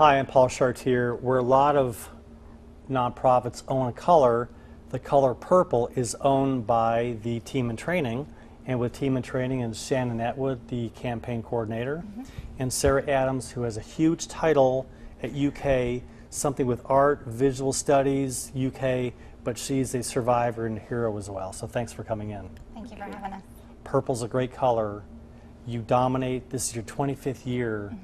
Hi, I'm Paul Chartier. Where a lot of nonprofits own a color, the color purple is owned by the Team in Training. And with Team in Training is Shannon Atwood, the campaign coordinator, and Sarah Adams, who has a huge title at UK, something with art, visual studies, UK, but she's a survivor and hero as well. So thanks for coming in. Thank you for having us. Purple's a great color. You dominate. This is your 25th year.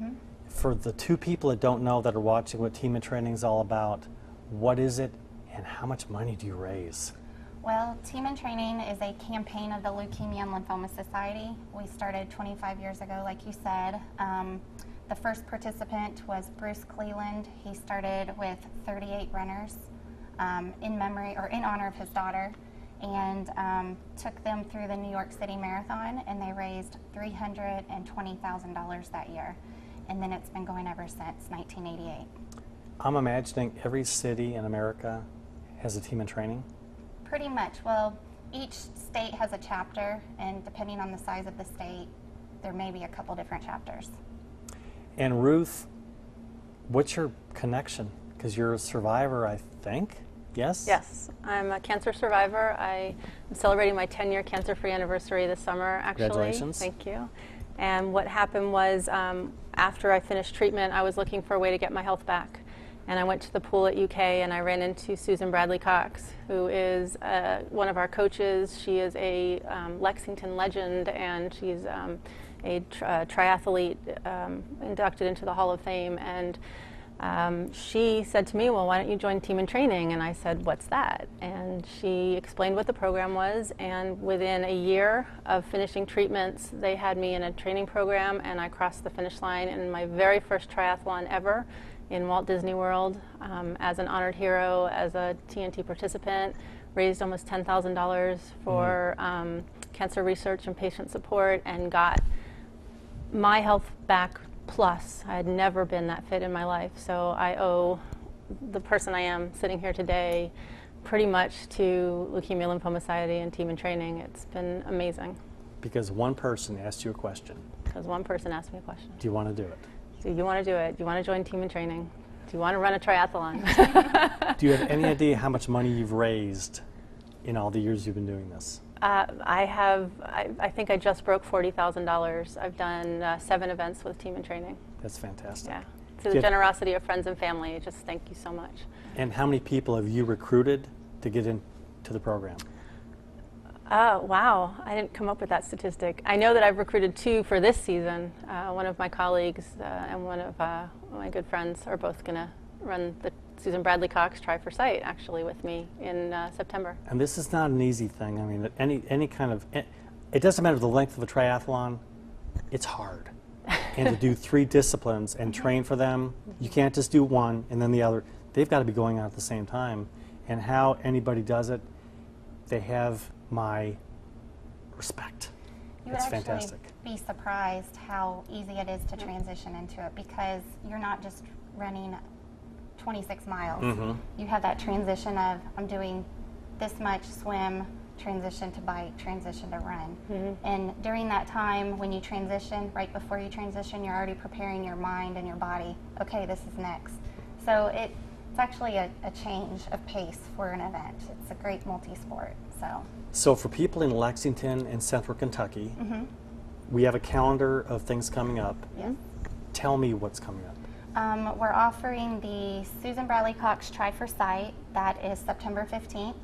For the two people that don't know that are watching what Team in Training is all about, what is it and how much money do you raise? Well, Team in Training is a campaign of the Leukemia and Lymphoma Society. We started 25 years ago, like you said. The first participant was Bruce Cleland. He started with 38 runners in memory or in honor of his daughter, and took them through the New York City Marathon, and they raised $320,000 that year. And then it's been going ever since 1988. I'm imagining every city in America has a Team in Training. Pretty much. Well, each state has a chapter, and depending on the size of the state, there may be a couple different chapters. And Ruth, what's your connection? Because you're a survivor, I think? Yes? Yes, I'm a cancer survivor. I am celebrating my 10-year cancer-free anniversary this summer, actually. Congratulations. Thank you. And what happened was, after I finished treatment, I was looking for a way to get my health back. And I went to the pool at UK, and I ran into Susan Bradley Cox, who is one of our coaches. She is a Lexington legend, and she's a triathlete inducted into the Hall of Fame. And she said to me, well, why don't you join Team in Training? And I said, what's that? And she explained what the program was, and within a year of finishing treatments, they had me in a training program, and I crossed the finish line in my very first triathlon ever in Walt Disney World as an honored hero, as a TNT participant, raised almost $10,000 for cancer research and patient support, and got my health back. Plus, I had never been that fit in my life, so I owe the person I am sitting here today pretty much to Leukemia Lymphoma Society and Team in Training. It's been amazing. Because one person asked you a question. Because one person asked me a question. Do you want to do it? Do you want to do it? Do you want to join Team in Training? Do you want to run a triathlon? Do you have any idea how much money you've raised in all the years you've been doing this? I think I just broke $40,000. I've done 7 events with Team in Training. That's fantastic. Yeah. To the generosity of friends and family, just thank you so much. And how many people have you recruited to get into the program? Wow, I didn't come up with that statistic. I know that I've recruited 2 for this season. One of my colleagues and one of my good friends are both going to run the Susan Bradley Cox Try for Sight actually with me in September. And this is not an easy thing. I mean, any kind of, it doesn't matter the length of a triathlon, it's hard. And to do 3 disciplines and train for them, you can't just do one and then the other. They've got to be going on at the same time. And how anybody does it, they have my respect. You would It's actually fantastic. be surprised how easy it is to transition into it, because you're not just running 26 miles. You have that transition of, I'm doing this much swim, transition to bike, transition to run. And during that time, when you transition, right before you transition, you're already preparing your mind and your body. Okay, this is next. So it's actually a change of pace for an event. It's a great multi-sport. So for people in Lexington and Central Kentucky, we have a calendar of things coming up. Yes. Tell me what's coming up. We're offering the Susan Bradley Cox Try for Sight. That is September 15th.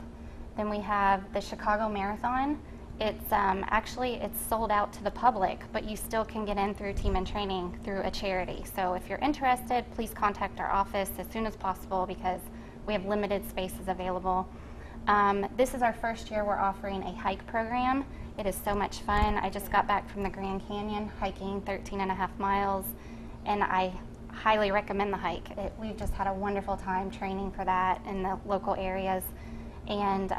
Then we have the Chicago Marathon. It's actually sold out to the public, but you still can get in through Team in Training through a charity. So if you're interested, please contact our office as soon as possible, because we have limited spaces available. This is our first year we're offering a hike program. It is so much fun. I just got back from the Grand Canyon hiking 13.5 miles, and I highly recommend the hike. We've just had a wonderful time training for that in the local areas. And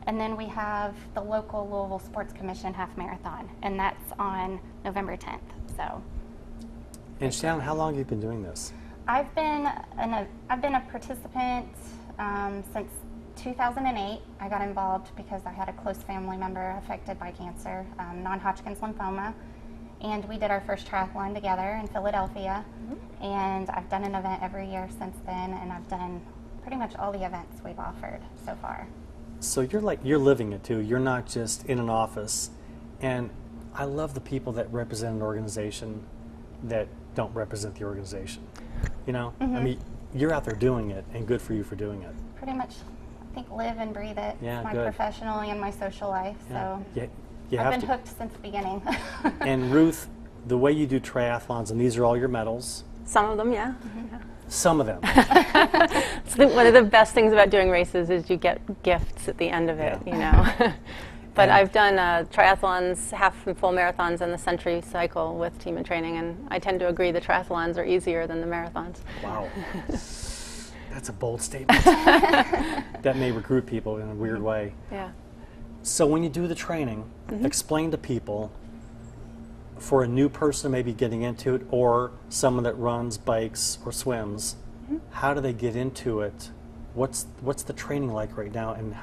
then we have the local Louisville Sports Commission half marathon, and that's on November 10th. So. And Shannon, how long have you been doing this? I've been a participant since 2008. I got involved because I had a close family member affected by cancer, non-Hodgkin's lymphoma, and we did our first triathlon together in Philadelphia. And I've done an event every year since then, and I've done pretty much all the events we've offered so far. So you're living it too. You're not just in an office. And I love the people that represent an organization that don't represent the organization. You know, I mean, you're out there doing it, and good for you for doing it. Pretty much, I think, live and breathe it. Yeah, my good. professional and my social life. Yeah. So You I've have been to. hooked since the beginning. And Ruth, the way you do triathlons, and these are all your medals. Some of them, yeah. Yeah. Some of them. One of the best things about doing races is you get gifts at the end of it, Yeah. you know. But And- I've done triathlons, half and full marathons, and the Century Cycle with Team in Training, and I tend to agree the triathlons are easier than the marathons. Wow. That's a bold statement. That may recruit people in a weird way. Yeah. So when you do the training, explain to people, for a new person maybe getting into it, or someone that runs bikes or swims, how do they get into it? What's the training like right now, and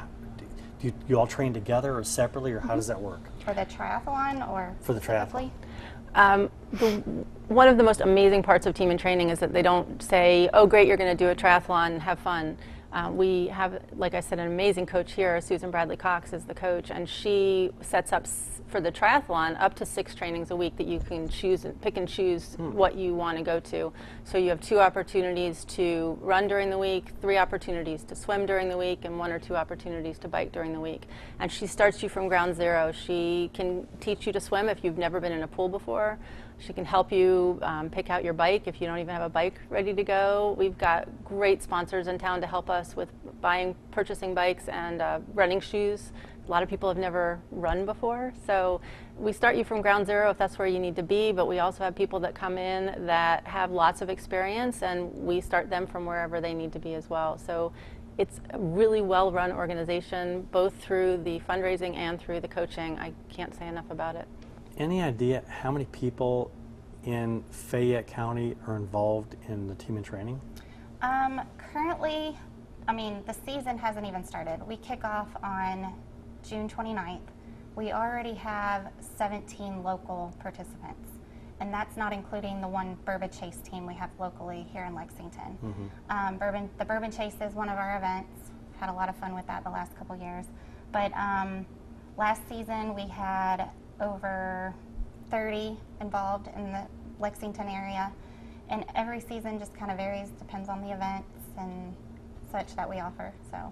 do you all train together or separately, or how does that work? For the triathlon or For the triathlon. specifically? One of the most amazing parts of Team in Training is that they don't say, oh great, you're going to do a triathlon, have fun. We have, like I said, an amazing coach here. Susan Bradley Cox is the coach, and she sets up for the triathlon up to 6 trainings a week that you can choose and pick and choose what you want to go to. So you have 2 opportunities to run during the week, 3 opportunities to swim during the week, and 1 or 2 opportunities to bike during the week. And she starts you from ground zero. She can teach you to swim if you've never been in a pool before. She can help you pick out your bike if you don't even have a bike ready to go. We've got great sponsors in town to help us with purchasing bikes and running shoes. A lot of people have never run before, so we start you from ground zero if that's where you need to be, but we also have people that come in that have lots of experience, and we start them from wherever they need to be as well. So it's a really well-run organization, both through the fundraising and through the coaching. I can't say enough about it. Any idea how many people in Fayette County are involved in the Team in Training? Currently, I mean, the season hasn't even started. We kick off on June 29th. We already have 17 local participants, and that's not including the one Bourbon Chase team we have locally here in Lexington. The Bourbon Chase is one of our events. Had a lot of fun with that the last couple years. But last season we had over 30 involved in the Lexington area, and every season just kind of varies, depends on the events and such that we offer. So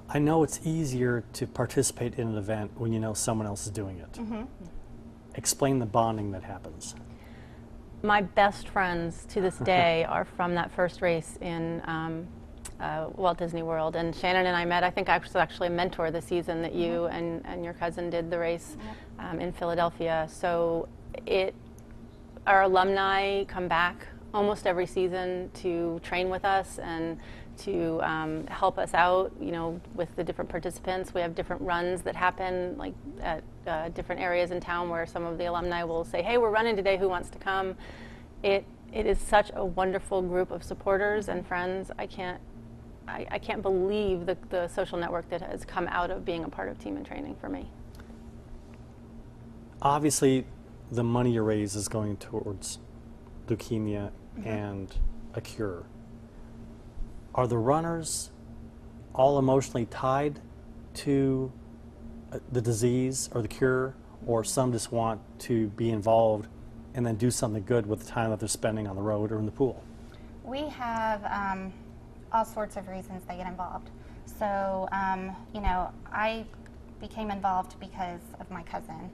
I know it's easier to participate in an event when you know someone else is doing it. Explain the bonding that happens. My best friends to this day are from that first race in Walt Disney World, and Shannon and I met. I think I was actually a mentor this season that you and your cousin did the race in Philadelphia. So our alumni come back almost every season to train with us and to help us out, you know, with the different participants. We have different runs that happen, like at different areas in town, where some of the alumni will say, "Hey, we're running today. Who wants to come?" It is such a wonderful group of supporters and friends. I can't believe the social network that has come out of being a part of Team in Training for me. Obviously, the money you raise is going towards leukemia and a cure. Are the runners all emotionally tied to the disease or the cure, or some just want to be involved and then do something good with the time that they're spending on the road or in the pool? we have all sorts of reasons they get involved. So, you know, I became involved because of my cousin,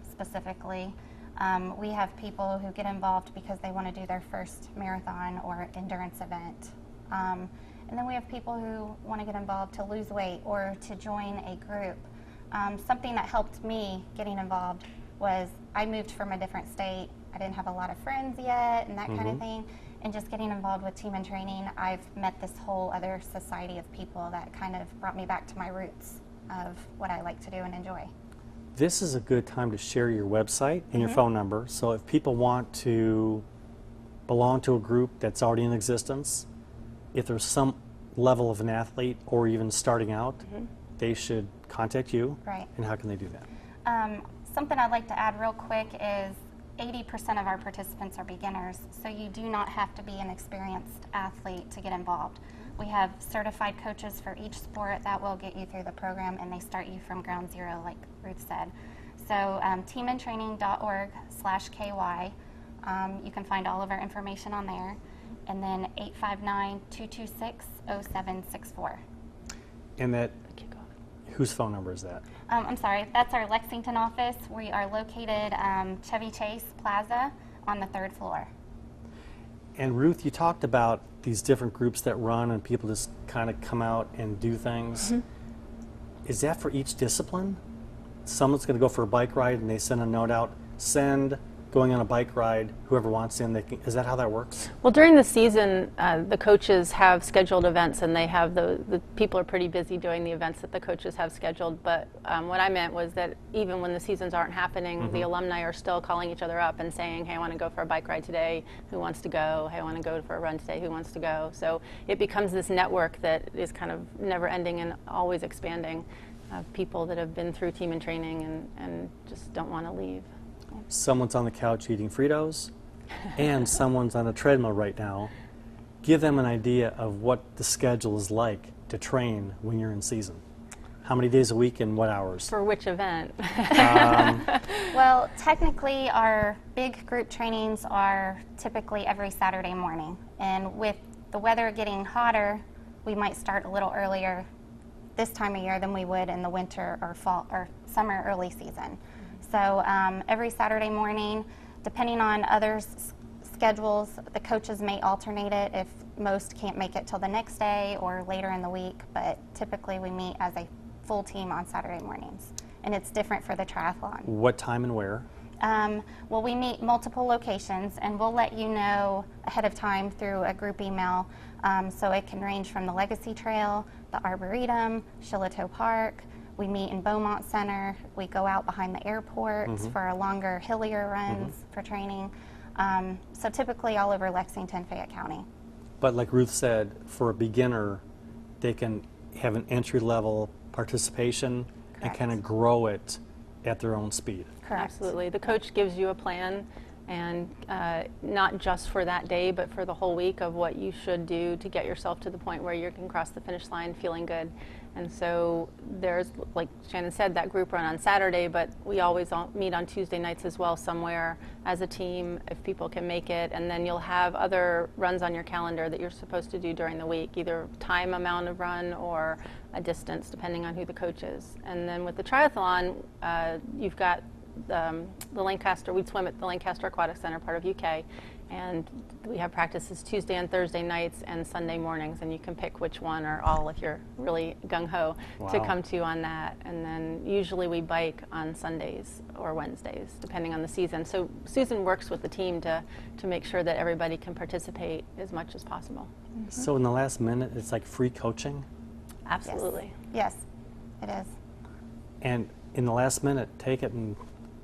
specifically. We have people who get involved because they want to do their first marathon or endurance event. And then we have people who want to get involved to lose weight or to join a group. Something that helped me getting involved was I moved from a different state. I didn't have a lot of friends yet and that kind of thing. And just getting involved with Team in Training, I've met this whole other society of people that kind of brought me back to my roots of what I like to do and enjoy. This is a good time to share your website and your phone number. So if people want to belong to a group that's already in existence, if there's some level of an athlete or even starting out, they should contact you. Right. And how can they do that? Something I'd like to add real quick is 80% of our participants are beginners, so you do not have to be an experienced athlete to get involved. We have certified coaches for each sport that will get you through the program, and they start you from ground zero, like Ruth said. So teamandtraining.org/KY, you can find all of our information on there, and then 859-226-0764. And that, whose phone number is that? I'm sorry, that's our Lexington office. We are located Chevy Chase Plaza on the 3rd floor. And Ruth, you talked about these different groups that run and people just kind of come out and do things. Is that for each discipline? Someone's going to go for a bike ride and they send a note out, send going on a bike ride, whoever wants in, is that how that works? Well, during the season, the coaches have scheduled events, and they have the people are pretty busy doing the events that the coaches have scheduled. But what I meant was that even when the seasons aren't happening, the alumni are still calling each other up and saying, hey, I want to go for a bike ride today, who wants to go? Hey, I want to go for a run today, who wants to go? So it becomes this network that is kind of never ending and always expanding of people that have been through team and training and just don't want to leave. Someone's on the couch eating Fritos, and someone's on a treadmill right now. Give them an idea of what the schedule is like to train when you're in season. How many days a week and what hours? For which event? Well, technically our big group trainings are typically every Saturday morning. And with the weather getting hotter, we might start a little earlier this time of year than we would in the winter or fall or summer early season. So every Saturday morning, depending on others' schedules, the coaches may alternate it if most can't make it till the next day or later in the week, but typically we meet as a full team on Saturday mornings. And it's different for the triathlon. What time and where? Well, we meet multiple locations, and we'll let you know ahead of time through a group email. So it can range from the Legacy Trail, the Arboretum, Shiloh Park. We meet in Beaumont Center. We go out behind the airport for longer, hillier runs for training. So typically all over Lexington, Fayette County. But like Ruth said, for a beginner, they can have an entry-level participation and kind of grow it at their own speed. Correct. Absolutely. The coach gives you a plan, and not just for that day, but for the whole week of what you should do to get yourself to the point where you can cross the finish line feeling good. And so there's, like Shannon said, that group run on Saturday, but we always meet on Tuesday nights as well somewhere as a team if people can make it. And then you'll have other runs on your calendar that you're supposed to do during the week, either time amount of run or a distance, depending on who the coach is. And then with the triathlon, you've got the Lancaster, we swim at the Lancaster Aquatic Center, part of UK, and we have practices Tuesday and Thursday nights and Sunday mornings, and you can pick which one or all if you're really gung-ho to come to on that. And then usually we bike on Sundays or Wednesdays, depending on the season. So Susan works with the team to make sure that everybody can participate as much as possible. So in the last minute, it's like free coaching? Absolutely. Yes, it is. And in the last minute, take it and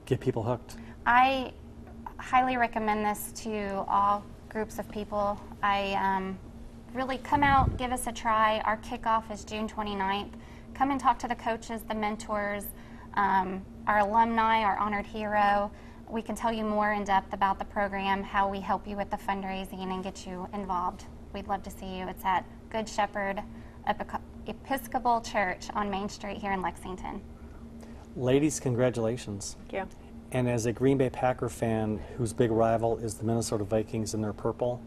get people hooked. I highly recommend this to all groups of people. Really come out, give us a try. Our kickoff is June 29th. Come and talk to the coaches, the mentors, our alumni, our honored hero. We can tell you more in depth about the program, how we help you with the fundraising and get you involved. We'd love to see you. It's at Good Shepherd Episcopal Church on Main Street here in Lexington. Ladies, congratulations. Thank you. And as a Green Bay Packer fan whose big rival is the Minnesota Vikings in their purple,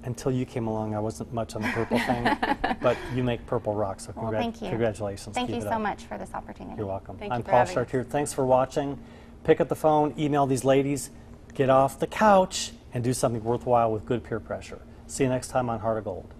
until you came along, I wasn't much on the purple thing, but you make purple rock, so Well, thank you. congratulations. Thank Keep you it so up. much for this opportunity. You're welcome. Thank you I'm for Paul having us. Chartier. Thanks for watching. Pick up the phone, email these ladies, get off the couch, and do something worthwhile with good peer pressure. See you next time on Heart of Gold.